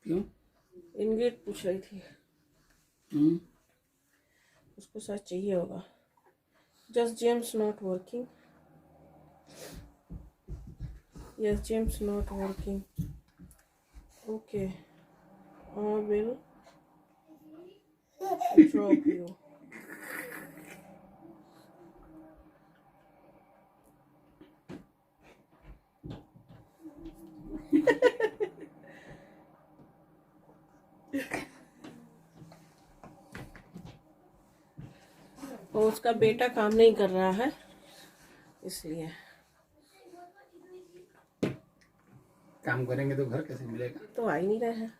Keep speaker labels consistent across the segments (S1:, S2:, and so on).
S1: क्यों?
S2: इंग्रेड पूछ रही थी। उसको शायद चाहिए होगा। Just James not working. Yes, James not working. Okay, I will drop you. और उसका बेटा काम नहीं कर रहा है, इसलिए।
S1: काम करेंगे तो घर कैसे मिलेगा?
S2: तो आ ही नहीं रहे हैं।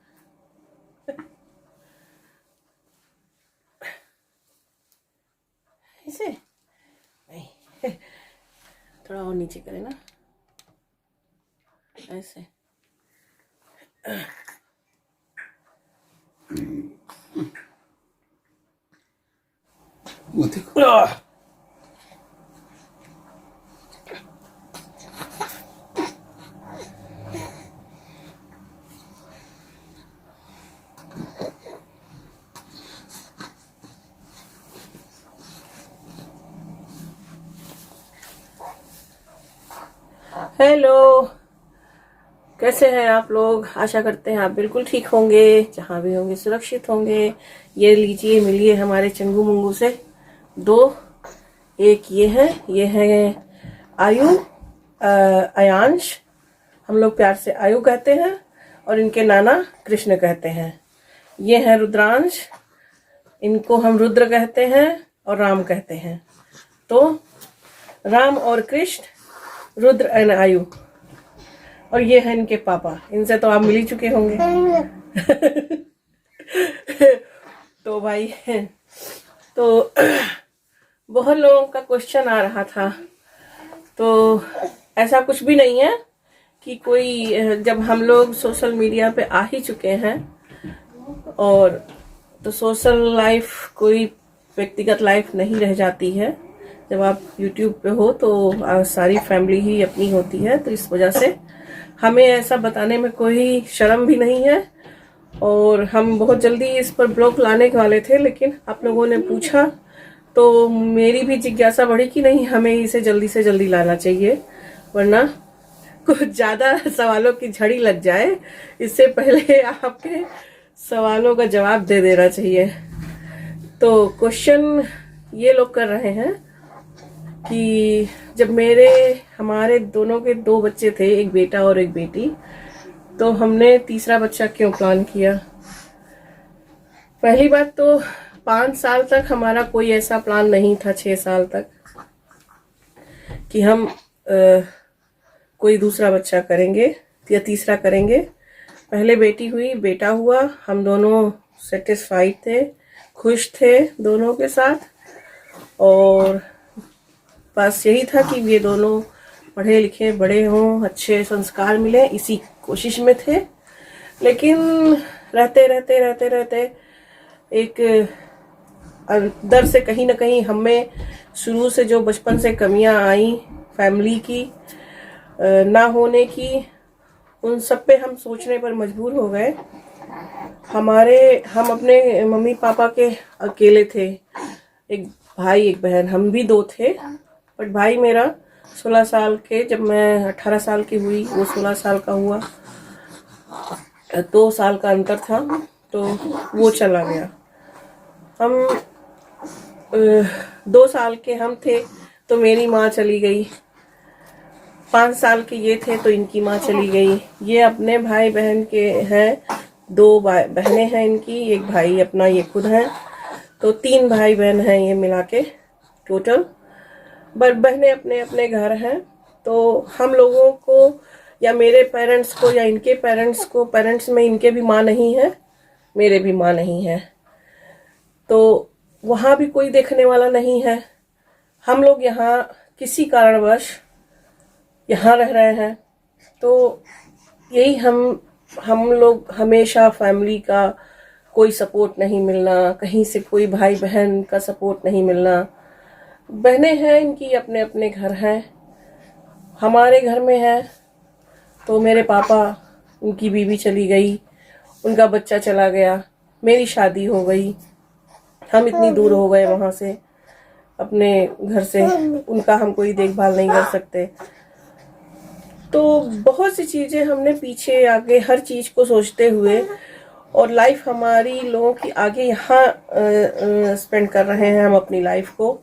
S2: ऐसे नहीं, थोड़ा और नीचे करें ना, ऐसे।
S1: वो देखो।
S2: हेलो, कैसे हैं आप लोग? आशा करते हैं आप बिल्कुल ठीक होंगे, जहाँ भी होंगे सुरक्षित होंगे। ये लीजिए, मिलिए हमारे चंगू मुंगू से दो। एक ये है आयु, अयांश। हम लोग प्यार से आयु कहते हैं, और इनके नाना कृष्ण कहते हैं। ये है रुद्रांश, इनको हम रुद्र कहते हैं और राम कहते हैं। तो राम और कृष्ण, रुद्र एंड आयु। और ये है इनके पापा, इनसे तो आप मिल ही चुके होंगे। तो भाई, तो बहुत लोगों का क्वेश्चन आ रहा था। तो ऐसा कुछ भी नहीं है कि कोई, जब हम लोग सोशल मीडिया पे आ ही चुके हैं, और तो सोशल लाइफ कोई व्यक्तिगत लाइफ नहीं रह जाती है। जब आप YouTube पे हो तो सारी फैमिली ही अपनी होती है, तो इस वजह से हमें ऐसा बताने में कोई शर्म भी नहीं है। और हम बहुत जल्दी इस पर ब्लॉग लाने वाले थे, लेकिन आप लोगों ने पूछा तो मेरी भी जिज्ञासा बढ़ी कि नहीं, हमें इसे जल्दी से जल्दी लाना चाहिए, वरना कुछ ज्यादा सवालों की झड़ी लग जाए। इससे पहले आपके सवालों का जवाब दे देना चाहिए। तो क्वेश्चन ये लोग कर रहे हैं कि जब हमारे दोनों के दो बच्चे थे, एक बेटा और एक बेटी, तो हमने तीसरा बच्चा क्यों प्लान किया। पहली बात तो 5 साल तक हमारा कोई ऐसा प्लान नहीं था, 6 साल तक, कि हम कोई दूसरा बच्चा करेंगे या तीसरा करेंगे। पहले बेटी हुई, बेटा हुआ, हम दोनों सेटिस्फाइड थे, खुश थे दोनों के साथ। और बस यही था कि ये दोनों पढ़े लिखे बड़े हों, अच्छे संस्कार मिले, इसी कोशिश में थे। लेकिन रहते रहते रहते रहते एक अंदर से कहीं ना कहीं हमें शुरू से जो बचपन से कमियां आई फैमिली की ना होने की, उन सब पे हम सोचने पर मजबूर हो गए। हम अपने मम्मी पापा के अकेले थे, एक भाई एक बहन, हम भी 2 थे। बट भाई मेरा 16 साल के, जब मैं 18 साल की हुई, वो 16 साल का हुआ, 2 साल का अंतर था, तो वो चला गया। हम 2 साल के हम थे तो मेरी माँ चली गई, 5 साल के ये थे तो इनकी माँ चली गई। ये अपने भाई बहन के हैं, 2 बहनें हैं इनकी, एक भाई अपना ये खुद है, तो 3 भाई बहन हैं ये मिला के टोटल। बट बहनें अपने अपने घर हैं। तो हम लोगों को या मेरे पेरेंट्स को या इनके पेरेंट्स को, पेरेंट्स में इनके भी माँ नहीं है, मेरे भी माँ नहीं है, तो वहाँ भी कोई देखने वाला नहीं है। हम लोग यहाँ किसी कारणवश यहाँ रह रहे हैं। तो यही हम लोग हमेशा फैमिली का कोई सपोर्ट नहीं मिलना, कहीं से कोई भाई बहन का सपोर्ट नहीं मिलना। बहनें हैं इनकी, अपने अपने घर हैं, हमारे घर में है तो मेरे पापा, उनकी बीवी चली गई, उनका बच्चा चला गया, मेरी शादी हो गई, हम इतनी दूर हो गए वहां से, अपने घर से, उनका हम कोई देखभाल नहीं कर सकते। तो बहुत सी चीजें हमने पीछे आगे हर चीज को सोचते हुए, और लाइफ हमारी लोगों की आगे यहाँ स्पेंड कर रहे हैं हम अपनी लाइफ को।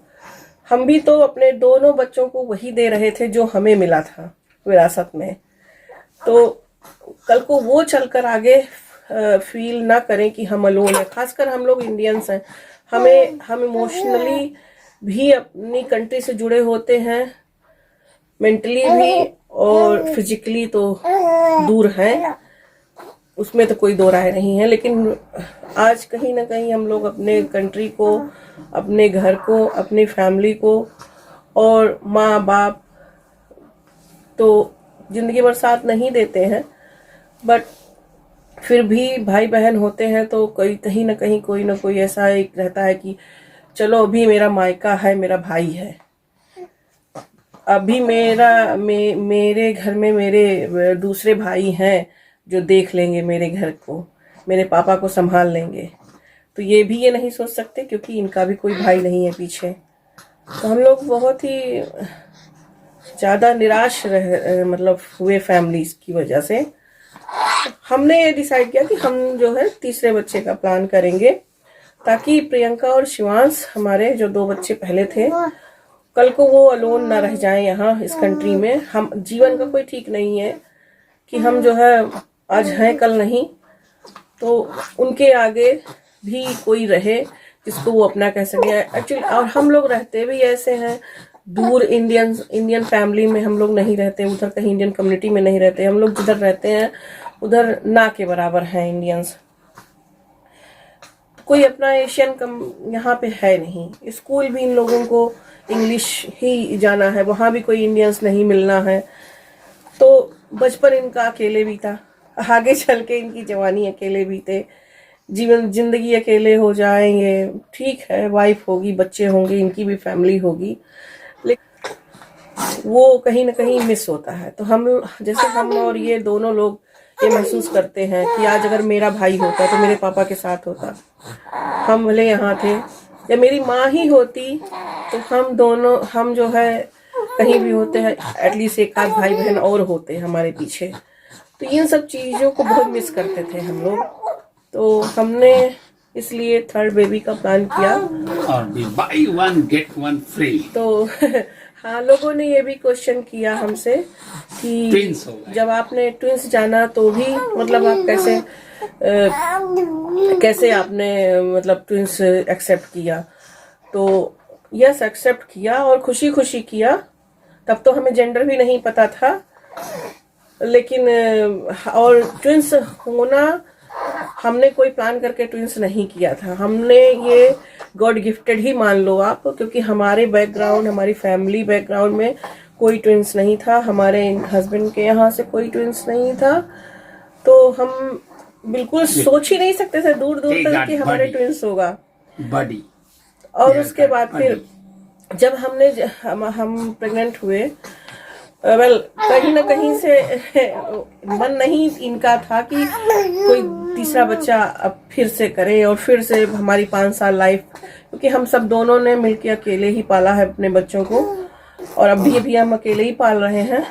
S2: हम भी तो अपने दोनों बच्चों को वही दे रहे थे जो हमें मिला था विरासत में। तो कल को वो चलकर आगे फील ना करें कि हम अलोन है। खासकर हम लोग इंडियंस हैं, हम इमोशनली भी अपनी कंट्री से जुड़े होते हैं, मेंटली भी और फिजिकली तो दूर हैं, उसमें तो कोई दो राय नहीं है। लेकिन आज कहीं ना कहीं हम लोग अपने कंट्री को, अपने घर को, अपनी फैमिली को और माँ बाप तो जिंदगी भर साथ नहीं देते हैं, बट फिर भी भाई बहन होते हैं तो कहीं ना कहीं कोई ना कोई ऐसा एक रहता है कि चलो अभी मेरा मायका है, मेरा भाई है, अभी मेरे घर में मेरे दूसरे भाई हैं जो देख लेंगे मेरे घर को, मेरे पापा को संभाल लेंगे। तो ये भी ये नहीं सोच सकते क्योंकि इनका भी कोई भाई नहीं है पीछे। तो हम लोग बहुत ही ज़्यादा निराश मतलब हुए फैमिलीज की वजह से। हमने ये डिसाइड किया कि हम जो है तीसरे बच्चे का प्लान करेंगे, ताकि प्रियंका और शिवांश हमारे जो 2 बच्चे पहले थे, कल को वो अलोन ना रह जाएं यहाँ इस कंट्री में। हम जीवन का कोई ठीक नहीं है कि हम जो है आज हैं कल नहीं, तो उनके आगे भी कोई रहे जिसको वो अपना कह सके एक्चुअली। और हम लोग रहते भी ऐसे हैं दूर, इंडियन फैमिली में हम लोग नहीं रहते, उधर कहीं इंडियन कम्युनिटी में नहीं रहते। हम लोग जिधर रहते हैं उधर ना के बराबर हैं इंडियंस। कोई अपना एशियन कम यहाँ पे है नहीं। स्कूल भी इन लोगों को इंग्लिश ही जाना है, वहां भी कोई इंडियंस नहीं मिलना है। तो बचपन इनका अकेले बीता, आगे चल के इनकी जवानी अकेले बीते, जिंदगी अकेले हो जाएंगे। ठीक है, वाइफ होगी, बच्चे होंगे, इनकी भी फैमिली होगी, लेकिन वो कहीं ना कहीं मिस होता है। तो हम और ये दोनों लोग ये महसूस करते हैं कि आज अगर मेरा भाई होता तो मेरे पापा के साथ होता, हम भले यहाँ थे, या मेरी माँ ही होती तो हम जो है कहीं भी होते हैं, एटलीस्ट एक आध भाई बहन और होते हमारे पीछे। तो इन सब चीज़ों को बहुत मिस करते थे हम लोग। तो हमने इसलिए 3rd बेबी का प्लान किया।
S1: और भी बाई 1 get 1 फ्री।
S2: तो हाँ, लोगों ने ये भी क्वेश्चन किया हमसे कि
S1: ट्विंस हो गए,
S2: जब आपने ट्विंस जाना तो भी मतलब आप कैसे आपने मतलब ट्विंस एक्सेप्ट किया। तो यस, एक्सेप्ट किया और खुशी खुशी किया। तब तो हमें जेंडर भी नहीं पता था, लेकिन और ट्विंस होना हमने कोई प्लान करके ट्विंस नहीं किया था। हमने ये गॉड गिफ्टेड ही मान लो आप, क्योंकि हमारे बैकग्राउंड, हमारी फैमिली बैकग्राउंड में कोई ट्विंस नहीं था, हमारे हस्बैंड के यहाँ से कोई ट्विंस नहीं था। तो हम बिल्कुल सोच ही नहीं सकते थे दूर दूर तक कि हमारे ट्विंस होगा
S1: बड़ी।
S2: और उसके बाद फिर जब हम प्रेग्नेंट हुए, वेल कहीं ना कहीं से मन नहीं इनका था कि कोई तीसरा बच्चा अब फिर से करे और फिर से हमारी 5 साल लाइफ, क्योंकि हम सब दोनों ने मिलकर अकेले ही पाला है अपने बच्चों को, और अभी भी हम अकेले ही पाल रहे हैं।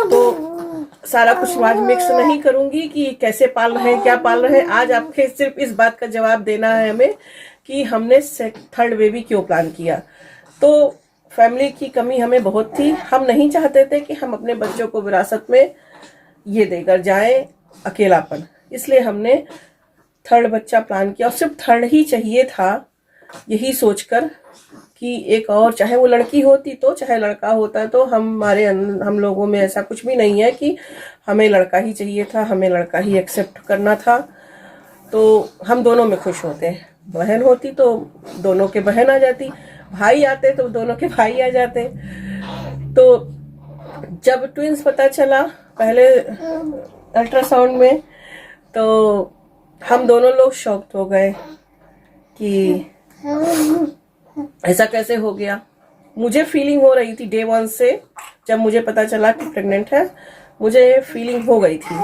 S2: तो सारा कुछ आज मिक्स नहीं करूंगी कि कैसे पाल रहे हैं, क्या पाल रहे हैं। आज आपके सिर्फ इस बात का जवाब देना है हमें कि हमने 3rd बेबी क्यों प्लान किया। तो फैमिली की कमी हमें बहुत थी। हम नहीं चाहते थे कि हम अपने बच्चों को विरासत में ये देकर जाएं अकेलापन, इसलिए हमने 3rd बच्चा प्लान किया। और सिर्फ 3rd ही चाहिए था, यही सोचकर कि एक और, चाहे वो लड़की होती तो चाहे लड़का होता तो हम लोगों में ऐसा कुछ भी नहीं है कि हमें लड़का ही चाहिए था, हमें लड़का ही एक्सेप्ट करना था। तो हम दोनों में खुश होते। बहन होती तो दोनों के बहन आ जाती, भाई आते तो दोनों के भाई आ जाते। तो जब ट्विंस पता चला पहले अल्ट्रासाउंड में, तो हम दोनों लोग शॉक्ड हो गए कि ऐसा कैसे हो गया। मुझे फीलिंग हो रही थी डे 1 से, जब मुझे पता चला कि प्रेग्नेंट है, मुझे फीलिंग हो गई थी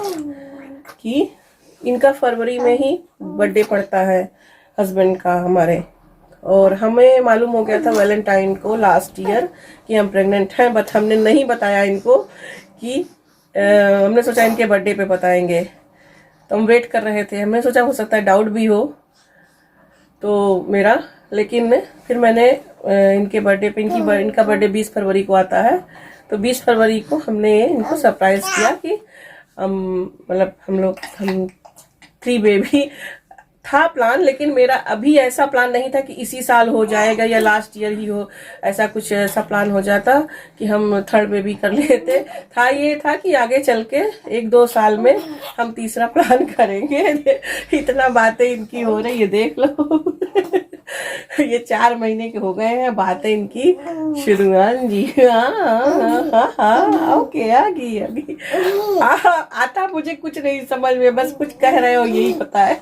S2: कि इनका फरवरी में ही बर्थडे पड़ता है हस्बैंड का हमारे, और हमें मालूम हो गया था वैलेंटाइन को लास्ट ईयर कि हम प्रेग्नेंट हैं, बट हमने नहीं बताया इनको कि हमने सोचा इनके बर्थडे पे बताएंगे। तो हम वेट कर रहे थे, हमने सोचा हो सकता है डाउट भी हो तो मेरा, लेकिन फिर मैंने इनके बर्थडे पे इनका बर्थडे 20 फरवरी को आता है, तो 20 फरवरी को हमने इनको सरप्राइज किया कि हम 3 बेबी था प्लान, लेकिन मेरा अभी ऐसा प्लान नहीं था कि इसी साल हो जाएगा या लास्ट ईयर ही हो, ऐसा कुछ ऐसा प्लान हो जाता कि हम 3rd बेबी कर लेते। ये था कि आगे चल के 1-2 साल में हम तीसरा प्लान करेंगे। इतना बातें इनकी हो रही है, देख लो। ये 4 महीने के हो गए हैं, बातें इनकी शुरुआत जी। हाँ ओके आगी आता मुझे कुछ नहीं समझ में, बस कुछ कह रहे हो यही पता है।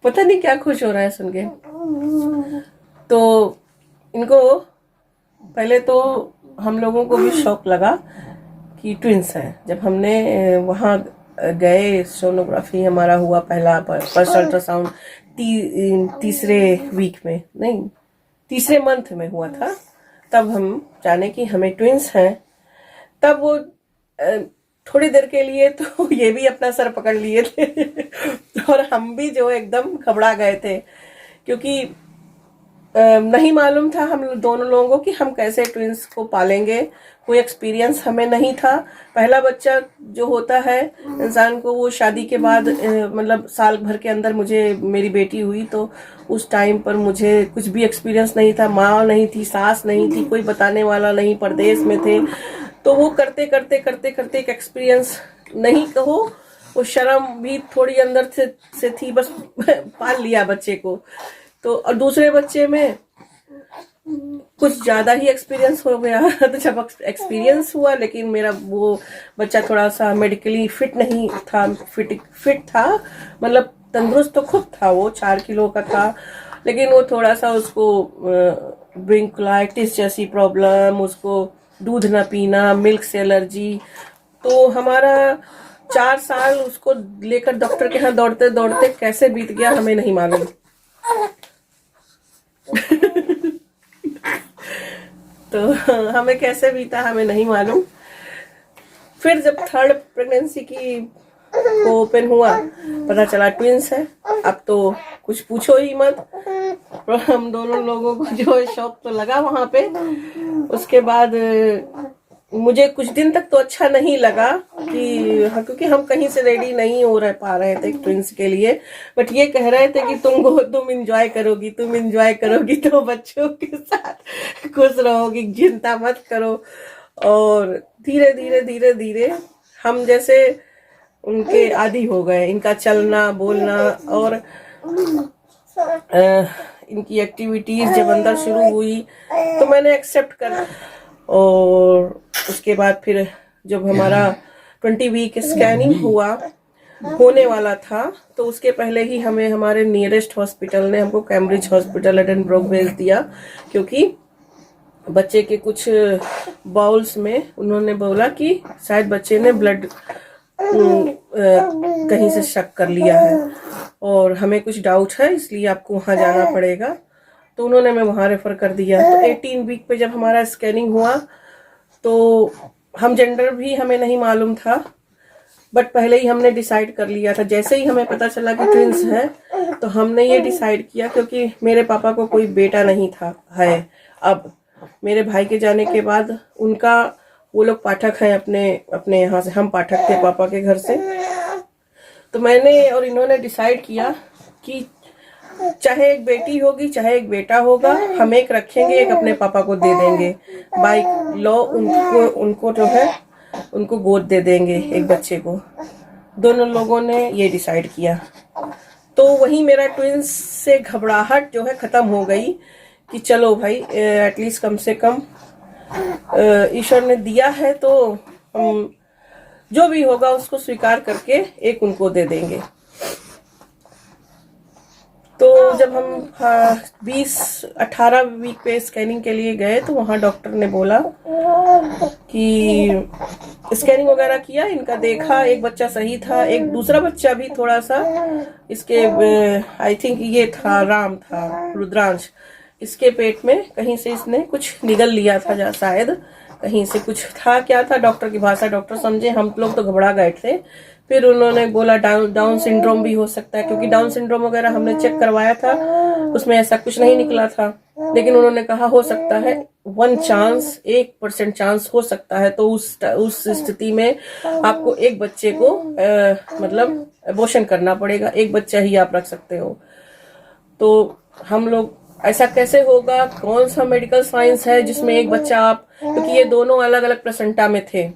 S2: पता नहीं क्या खुश हो रहा है सुन के। तो इनको पहले तो हम लोगों को भी शौक लगा कि ट्विंस हैं। जब हमने वहाँ गए, सोनोग्राफी हमारा हुआ पहला, फर्स्ट अल्ट्रासाउंड तीसरे वीक में, नहीं तीसरे मंथ में हुआ था, तब हम जाने कि हमें ट्विंस हैं। तब वो थोड़ी देर के लिए तो ये भी अपना सर पकड़ लिए थे और हम भी जो एकदम घबरा गए थे, क्योंकि नहीं मालूम था हम दोनों लोगों को कि हम कैसे ट्विंस को पालेंगे। कोई एक्सपीरियंस हमें नहीं था। पहला बच्चा जो होता है इंसान को, वो शादी के बाद मतलब साल भर के अंदर मेरी बेटी हुई, तो उस टाइम पर मुझे कुछ भी एक्सपीरियंस नहीं था। माँ नहीं थी, सास नहीं थी, कोई बताने वाला नहीं, परदेश में थे। तो वो करते करते करते करते एक एक्सपीरियंस नहीं कहो, वो शर्म भी थोड़ी अंदर से थी, बस पाल लिया बच्चे को। तो और दूसरे बच्चे में कुछ ज्यादा ही एक्सपीरियंस हो गया। तो जब एक्सपीरियंस हुआ, लेकिन मेरा वो बच्चा थोड़ा सा मेडिकली फिट नहीं था, फिट था, मतलब तंदुरुस्त तो खुद था, वो 4 किलो का था, लेकिन वो थोड़ा सा उसको ब्रिंकुलाइटिस जैसी प्रॉब्लम, उसको दूध न पीना, मिल्क से एलर्जी। तो हमारा 4 साल उसको लेकर डॉक्टर के यहाँ दौड़ते दौड़ते कैसे बीत गया हमें नहीं मालूम। तो हमें कैसे बीता हमें नहीं मालूम। फिर जब 3rd प्रेगनेंसी की ओपन हुआ, पता चला ट्विंस है। अब तो कुछ पूछो ही मत। हम दोनों लोगों को जो शौक तो लगा वहां पे। उसके बाद मुझे कुछ दिन तक तो अच्छा नहीं लगा कि क्योंकि हम कहीं से रेडी नहीं हो पा रहे थे ट्विंस के लिए, बट ये कह रहे थे कि तुम एंजॉय करोगी, तो बच्चों के साथ खुश रहोगी, चिंता मत करो। और धीरे धीरे धीरे धीरे हम जैसे उनके आदी हो गए, इनका चलना बोलना और इनकी एक्टिविटीज जब अंदर शुरू हुई तो मैंने एक्सेप्ट करा। और उसके बाद फिर जब हमारा 20 वीक स्कैनिंग होने वाला था, तो उसके पहले ही हमें हमारे नियरेस्ट हॉस्पिटल ने हमको कैम्ब्रिज हॉस्पिटल एडनब्रो भेज दिया, क्योंकि बच्चे के कुछ बाउल्स में उन्होंने बोला कि शायद बच्चे ने ब्लड कहीं से शक कर लिया है और हमें कुछ डाउट है, इसलिए आपको वहां जाना पड़ेगा। तो उन्होंने हमें वहां रेफर कर दिया। तो 18 वीक पे जब हमारा स्कैनिंग हुआ तो हम जेंडर भी हमें नहीं मालूम था, बट पहले ही हमने डिसाइड कर लिया था। जैसे ही हमें पता चला कि ट्विंस है तो हमने ये डिसाइड किया, क्योंकि मेरे पापा को कोई बेटा नहीं था है। अब मेरे भाई के जाने के बाद उनका, वो लोग पाठक हैं अपने यहाँ से, हम पाठक थे पापा के घर से। तो मैंने और इन्होंने डिसाइड किया कि चाहे एक बेटी होगी चाहे एक बेटा होगा, हम एक रखेंगे, एक अपने पापा को दे देंगे। बाय लॉ उनको जो है उनको गोद दे देंगे एक बच्चे को। दोनों लोगों ने ये डिसाइड किया। तो वही मेरा ट्विंस से घबराहट जो है खत्म हो गई कि चलो भाई एटलीस्ट कम से कम ईश्वर ने दिया है तो हम जो भी होगा उसको स्वीकार करके एक उनको दे देंगे। तो जब हम 18 वीक पे स्कैनिंग के लिए गए तो वहाँ डॉक्टर ने बोला कि स्कैनिंग वगैरह किया, इनका देखा, एक बच्चा सही था, एक दूसरा बच्चा भी थोड़ा सा इसके आई थिंक ये था राम था रुद्रांश, इसके पेट में कहीं से इसने कुछ निगल लिया था शायद, कहीं से कुछ था, क्या था डॉक्टर की भाषा डॉक्टर समझे, हम लोग तो घबरा गए थे। फिर उन्होंने बोला डाउन सिंड्रोम भी हो सकता है, क्योंकि डाउन सिंड्रोम वगैरह हमने चेक करवाया था, उसमें ऐसा कुछ नहीं निकला था, लेकिन उन्होंने कहा हो सकता है 1% चांस हो सकता है। तो उस स्थिति में आपको एक बच्चे को मतलब अबॉर्शन करना पड़ेगा, एक बच्चा ही आप रख सकते हो। तो हम लोग ऐसा कैसे होगा, कौन सा मेडिकल साइंस है जिसमें एक बच्चा आप, क्योंकि ये दोनों अलग अलग प्लेसेंटा में थे,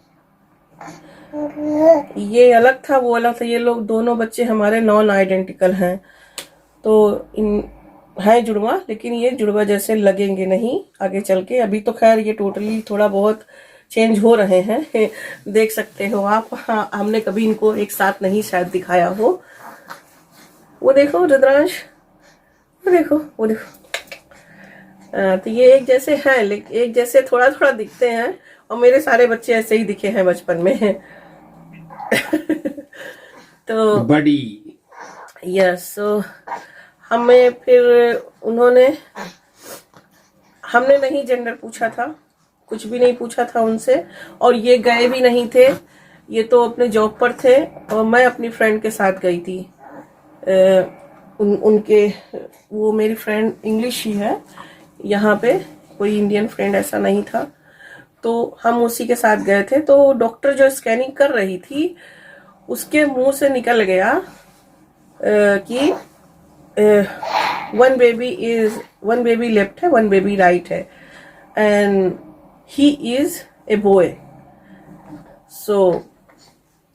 S2: ये अलग था वो अलग था, ये लोग दोनों बच्चे हमारे नॉन आइडेंटिकल हैं। तो इन है जुड़वा, लेकिन ये जुड़वा जैसे लगेंगे नहीं आगे चल के। अभी तो खैर ये टोटली थोड़ा बहुत चेंज हो रहे हैं, देख सकते हो आप। हाँ, हमने कभी इनको एक साथ नहीं शायद दिखाया हो। वो देखो रुद्रांश, वो देखो वो देखो। तो ये एक जैसे हैं, लेकिन एक जैसे थोड़ा थोड़ा दिखते हैं, और मेरे सारे बच्चे ऐसे ही दिखे हैं बचपन में। तो
S1: बड़ी
S2: यस, तो हमें फिर हमने नहीं जेंडर पूछा था, कुछ भी नहीं पूछा था उनसे, और ये गए भी नहीं थे, ये तो अपने जॉब पर थे, और मैं अपनी फ्रेंड के साथ गई थी। उनके वो मेरी फ्रेंड इंग्लिश ही है, यहाँ पे कोई इंडियन फ्रेंड ऐसा नहीं था, तो हम उसी के साथ गए थे। तो डॉक्टर जो स्कैनिंग कर रही थी उसके मुंह से निकल गया कि वन बेबी लेफ्ट है, वन बेबी राइट है, and he is a boy. So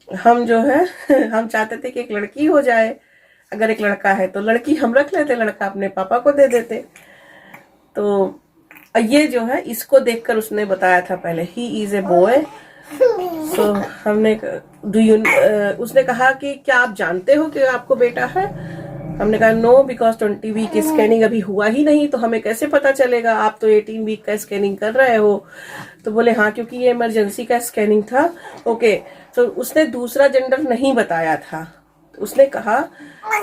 S2: हम जो है हम चाहते थे कि एक लड़की हो जाए, अगर एक लड़का है तो लड़की हम रख लेते, लड़का अपने पापा को दे देते। तो ये जो है इसको देखकर उसने बताया था पहले, ही इज ए बॉय। सो हमने उसने कहा कि क्या आप जानते हो कि आपको बेटा है? हमने कहा नो, बिकॉज 20 वीक की स्कैनिंग अभी हुआ ही नहीं, तो हमें कैसे पता चलेगा, आप तो 18 वीक का स्कैनिंग कर रहे हो। तो बोले हाँ, क्योंकि ये इमरजेंसी का स्कैनिंग था। ओके, तो उसने दूसरा जेंडर नहीं बताया था, उसने कहा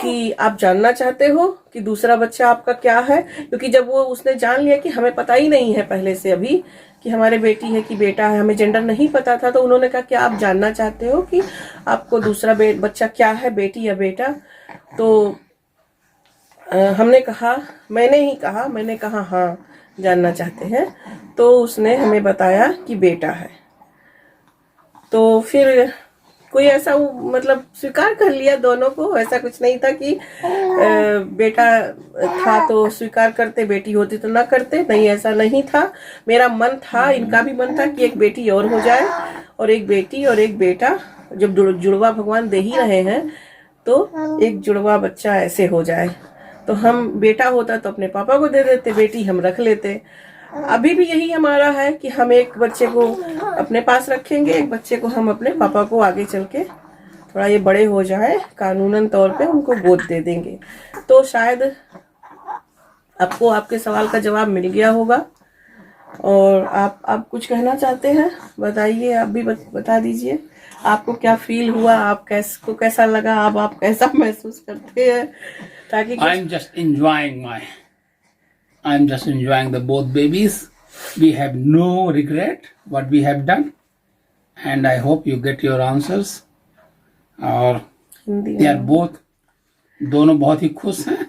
S2: कि आप जानना चाहते हो कि दूसरा बच्चा आपका क्या है, क्योंकि जब वो उसने जान लिया कि हमें पता ही नहीं है पहले से अभी कि हमारे बेटी है कि बेटा है, हमें जेंडर नहीं पता था, तो उन्होंने कहा कि आप जानना चाहते हो कि आपको दूसरा बच्चा क्या है, बेटी या बेटा? तो हमने कहा, मैंने कहा हाँ जानना चाहते हैं। तो उसने हमें बताया कि बेटा है। तो फिर कोई ऐसा मतलब स्वीकार कर लिया दोनों को, ऐसा कुछ नहीं था कि बेटा था तो स्वीकार करते, बेटी होती तो ना करते, नहीं ऐसा नहीं था। मेरा मन था, इनका भी मन था कि एक बेटी और हो जाए, और एक बेटी और एक बेटा, जब जुड़वा भगवान दे ही रहे हैं तो एक जुड़वा बच्चा ऐसे हो जाए। तो हम बेटा होता तो अपने पापा को दे देते, बेटी हम रख लेते। अभी भी यही हमारा है कि हम एक बच्चे को अपने पास रखेंगे, एक बच्चे को हम अपने पापा को आगे चल के थोड़ा ये बड़े हो जाए कानूनन तौर पे उनको गोद दे देंगे। तो शायद आपको आपके सवाल का जवाब मिल गया होगा। और आप कुछ कहना चाहते हैं, बताइए, आप भी बता दीजिए आपको क्या फील हुआ, आप कैसा लगा, आप कैसा महसूस करते हैं, ताकि
S1: I'm just enjoying the both babies. We have no regret what we have done, and I hope you get your answers. और they are both, दोनों बहुत ही खुश हैं,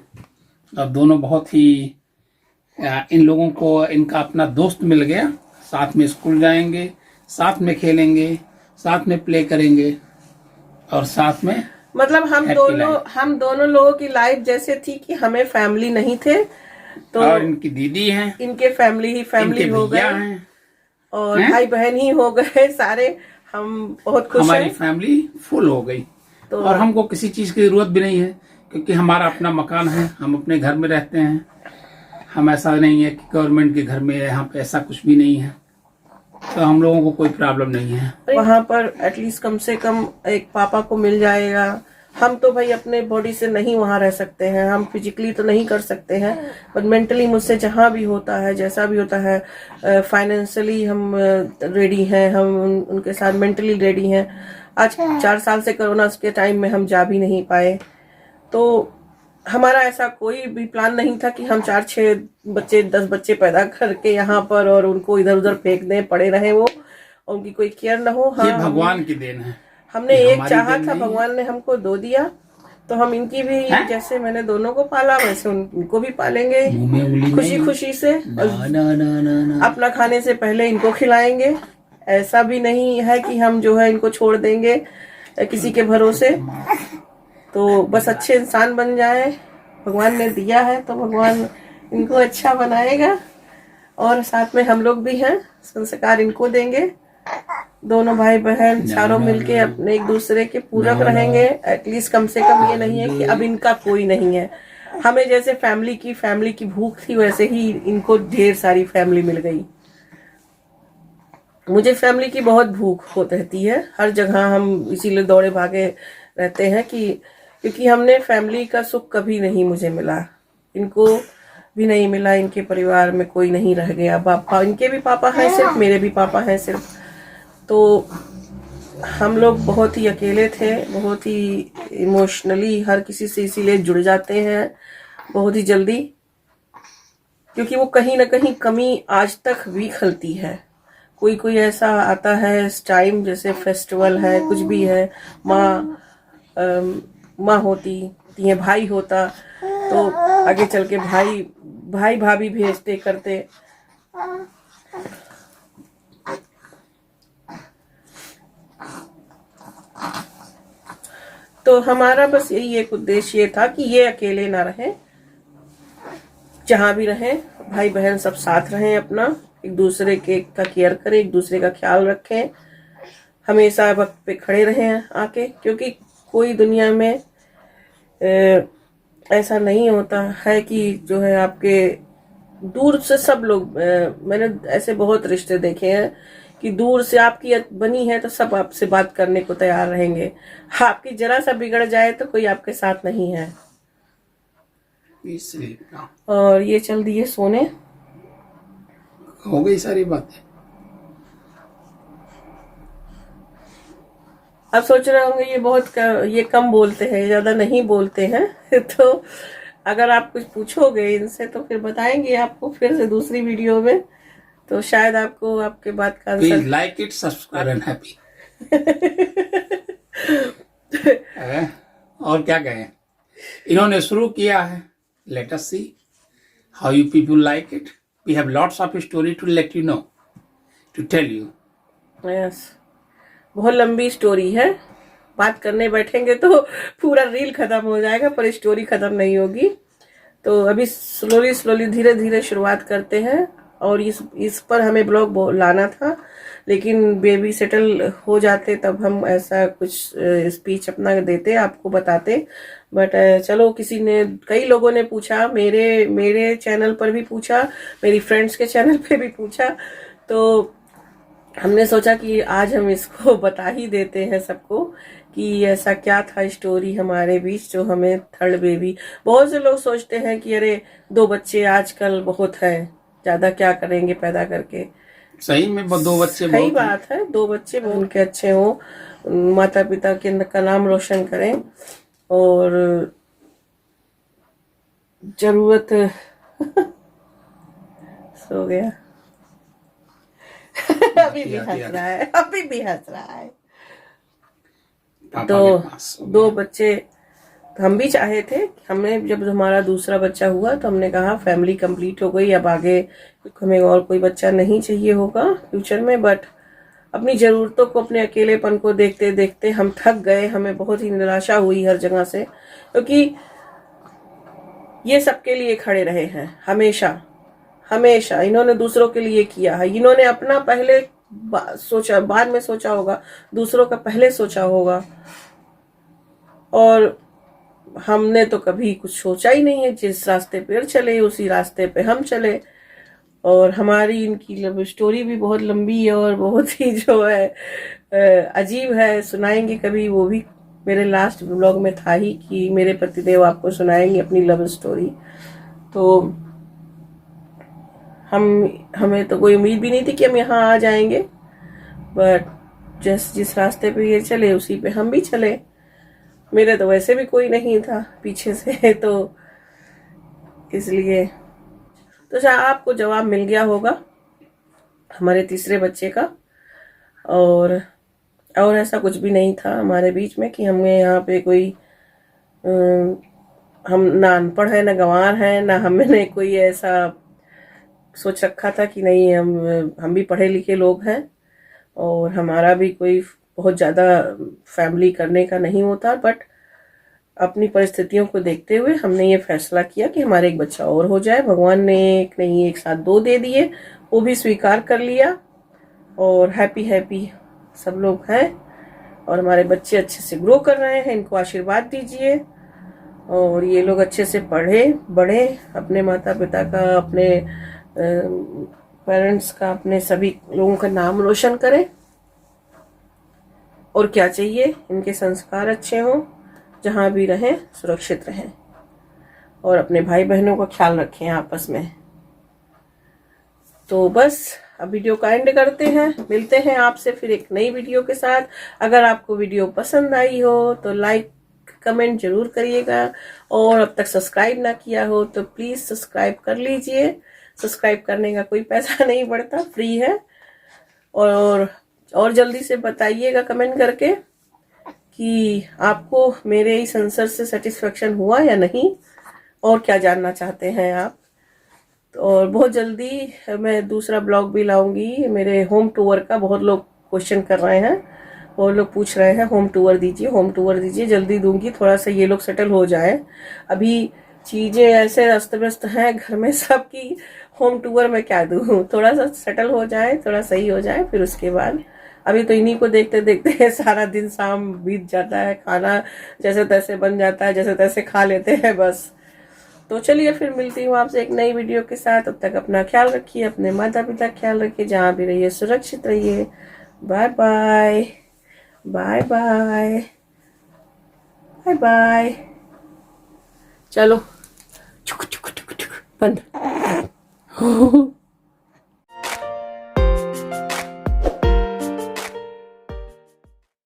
S1: और दोनों बहुत ही इन लोगों को इनका अपना दोस्त मिल गया, साथ में स्कूल जाएंगे, साथ में खेलेंगे, साथ में प्ले करेंगे, और साथ में
S2: मतलब हम दोनों लोगों की लाइफ जैसे थी कि हमें फैमिली नहीं थे, तो
S1: और इनकी दीदी हैं,
S2: इनके फैमिली हो गए, और भाई बहन ही हो गए सारे। हम बहुत खुश हैं,
S1: हमारी फैमिली फुल हो गई। तो और हमको किसी चीज की जरूरत भी नहीं है, क्योंकि हमारा अपना मकान है, हम अपने घर में रहते हैं। हम ऐसा नहीं है कि गवर्नमेंट के घर में, यहाँ पे ऐसा कुछ भी नहीं है, तो हम लोगों को कोई प्रॉब्लम नहीं है।
S2: वहाँ पर एटलीस्ट कम से कम एक पापा को मिल जाएगा, हम तो भाई अपने बॉडी से नहीं वहां रह सकते हैं, हम फिजिकली तो नहीं कर सकते हैं, बट मेंटली मुझसे जहां भी होता है, जैसा भी होता है, फाइनेंशियली हम रेडी हैं, हम उनके साथ मेंटली रेडी हैं। आज 4 साल से कोरोना के टाइम में हम जा भी नहीं पाए, तो हमारा ऐसा कोई भी प्लान नहीं था कि हम 4-6 बच्चे 10 बच्चे पैदा करके यहाँ पर और उनको इधर उधर फेंक दें, पड़े रहे वो, उनकी कोई केयर न हो।
S1: ये
S2: हाँ,
S1: भगवान की देन है।
S2: हमने
S1: ये
S2: एक
S1: हमारी
S2: चाहा
S1: देन
S2: था,
S1: नहीं है।
S2: भगवान ने हमको दो दिया, तो हम इनकी भी जैसे मैंने दोनों को पाला वैसे उनको भी पालेंगे,
S1: मुंह में उंगली
S2: खुशी
S1: नहीं।
S2: खुशी से।
S1: ना ना ना ना ना।
S2: अपना खाने से पहले इनको खिलाएंगे, ऐसा भी नहीं है कि हम जो है इनको छोड़ देंगे किसी के भरोसे। तो बस अच्छे इंसान बन जाए, भगवान ने दिया है तो भगवान इनको अच्छा बनाएगा, और साथ में हम लोग भी हैं, संस्कार इनको देंगे। दोनों भाई बहन चारों मिलके अपने एक दूसरे के पूरक रहेंगे। एटलीस्ट कम से कम ये नहीं है कि अब इनका कोई नहीं है। हमें जैसे फैमिली की भूख थी, वैसे ही इनको ढेर सारी फैमिली मिल गई। मुझे फैमिली की बहुत भूख होती रहती है हर जगह, हम इसीलिए दौड़े भागे रहते हैं कि क्योंकि हमने फैमिली का सुख कभी नहीं मुझे मिला, इनको भी नहीं मिला, इनके परिवार में कोई नहीं रह गया। पापा, इनके भी पापा हैं सिर्फ, मेरे भी पापा हैं सिर्फ, तो हम लोग बहुत ही अकेले थे, बहुत ही इमोशनली हर किसी से इसीलिए जुड़ जाते हैं बहुत ही जल्दी, क्योंकि वो कहीं ना कहीं कमी आज तक भी खलती है। कोई कोई ऐसा आता है इस टाइम, जैसे फेस्टिवल है, कुछ भी है, माँ होती है, भाई होता, तो आगे चल के भाई भाभी भेजते करते। तो हमारा बस यही एक उद्देश्य था कि ये अकेले ना रहें, जहां भी रहें भाई बहन सब साथ रहें, अपना एक दूसरे के का केयर करें, एक दूसरे का ख्याल रखें, हमेशा वक्त पे खड़े रहें आके, क्योंकि कोई दुनिया में ऐसा नहीं होता है कि जो है आपके दूर से सब लोग, मैंने ऐसे बहुत रिश्ते देखे हैं कि दूर से आपकी बनी है तो सब आपसे बात करने को तैयार रहेंगे, आपकी जरा सा बिगड़ जाए तो कोई आपके साथ नहीं है। और ये चल दिए सोने,
S1: हो गई सारी बातें।
S2: अब सोच रहे होंगे ये कम बोलते हैं, ज्यादा नहीं बोलते हैं तो अगर आप कुछ पूछोगे इनसे तो फिर बताएंगे आपको फिर से दूसरी वीडियो में, तो शायद आपको आपके बात का answer.
S1: Please like it, subscribe and happy. और क्या कहें, इन्होंने शुरू किया है, let us see how you people like it. We have lots of story to let you know, to tell you.
S2: Yes, बहुत लंबी स्टोरी है, बात करने बैठेंगे तो पूरा रील खत्म हो जाएगा, पर स्टोरी खत्म नहीं होगी। तो अभी स्लोली धीरे धीरे शुरुआत करते हैं, और इस पर हमें ब्लॉग लाना था, लेकिन बेबी सेटल हो जाते तब हम ऐसा कुछ स्पीच अपना देते, आपको बताते। बट चलो, कई लोगों ने पूछा, मेरे चैनल पर भी पूछा, मेरी फ्रेंड्स के चैनल पे भी पूछा, तो हमने सोचा कि आज हम इसको बता ही देते हैं सबको कि ऐसा क्या था स्टोरी हमारे बीच, जो हमें थर्ड बेबी। बहुत से लोग सोचते हैं कि अरे 2 बच्चे आजकल बहुत है, ज्यादा क्या करेंगे पैदा करके।
S1: सही में 2 बच्चे बहुत
S2: सही बात है, 2 बच्चे उनके अच्छे हों, माता पिता का नाम रोशन करें, और जरूरत सो गया अभी भी हंस रहा है। तो 2 बच्चे हम भी चाहे थे, हमने जब हमारा दूसरा बच्चा हुआ तो हमने कहा फैमिली कंप्लीट हो गई, अब आगे हमें और कोई बच्चा नहीं चाहिए होगा फ्यूचर में। बट अपनी जरूरतों को, अपने अकेलेपन को देखते देखते हम थक गए, हमें बहुत ही निराशा हुई हर जगह से, क्योंकि ये सबके लिए खड़े रहे हैं हमेशा हमेशा। इन्होंने दूसरों के लिए किया है, इन्होंने अपना पहले सोचा, बाद में सोचा होगा, दूसरों का पहले सोचा होगा, और हमने तो कभी कुछ सोचा ही नहीं है। जिस रास्ते पे चले उसी रास्ते पे हम चले, और हमारी इनकी लव स्टोरी भी बहुत लंबी है और बहुत ही जो है अजीब है, सुनाएंगे कभी वो भी मेरे लास्ट ब्लॉग में था ही कि मेरे पतिदेव आपको सुनाएंगे अपनी लव स्टोरी। तो हमें तो कोई उम्मीद भी नहीं थी कि हम यहाँ आ जाएंगे, बट जिस रास्ते पे ये चले उसी पे हम भी चले। मेरे तो वैसे भी कोई नहीं था पीछे से, तो इसलिए तो शायद आपको जवाब मिल गया होगा हमारे तीसरे बच्चे का। और ऐसा कुछ भी नहीं था हमारे बीच में कि हमें यहाँ पे कोई हम ना अनपढ़ है ना गंवार है, ना हमने कोई ऐसा सोच रखा था कि नहीं हम भी पढ़े लिखे लोग हैं और हमारा भी कोई बहुत ज़्यादा फैमिली करने का नहीं होता। बट अपनी परिस्थितियों को देखते हुए हमने ये फैसला किया कि हमारे एक बच्चा और हो जाए। भगवान ने एक नहीं एक साथ 2 दे दिए, वो भी स्वीकार कर लिया और हैप्पी सब लोग हैं। और हमारे बच्चे अच्छे से ग्रो कर रहे हैं, इनको आशीर्वाद दीजिए और ये लोग अच्छे से पढ़े बढ़े, अपने माता पिता का, अपने पेरेंट्स का, अपने सभी लोगों का नाम रोशन करें। और क्या चाहिए, इनके संस्कार अच्छे हों, जहाँ भी रहें सुरक्षित रहें और अपने भाई बहनों का ख्याल रखें आपस में। तो बस अब वीडियो का एंड करते हैं, मिलते हैं आपसे फिर एक नई वीडियो के साथ। अगर आपको वीडियो पसंद आई हो तो लाइक कमेंट जरूर करिएगा और अब तक सब्सक्राइब ना किया हो तो प्लीज सब्सक्राइब कर लीजिए। सब्सक्राइब करने का कोई पैसा नहीं पड़ता, फ्री है। और जल्दी से बताइएगा कमेंट करके कि आपको मेरे इस आंसर से सेटिस्फेक्शन हुआ या नहीं और क्या जानना चाहते हैं आप। और बहुत जल्दी मैं दूसरा ब्लॉग भी लाऊंगी मेरे होम टूर का। बहुत लोग क्वेश्चन कर रहे हैं, बहुत लोग पूछ रहे हैं होम टूर दीजिए, जल्दी दूंगी। थोड़ा सा ये लोग सेटल हो जाए, अभी चीजें ऐसे अस्त व्यस्त हैं घर में सब की होम टूर में क्या दूं। थोड़ा सा सेटल हो जाए, थोड़ा सही हो जाए, फिर उसके बाद। अभी तो इन्हीं को देखते देखते सारा दिन शाम बीत जाता है, खाना जैसे तैसे बन जाता है, जैसे तैसे खा लेते हैं बस। तो चलिए फिर मिलती हूँ आपसे एक नई वीडियो के साथ। तब तक अपना ख्याल रखिए, अपने माता पिता का ख्याल रखिए, जहाँ भी रहिए सुरक्षित रहिए। Bye bye bye bye bye bye. चलो बंद।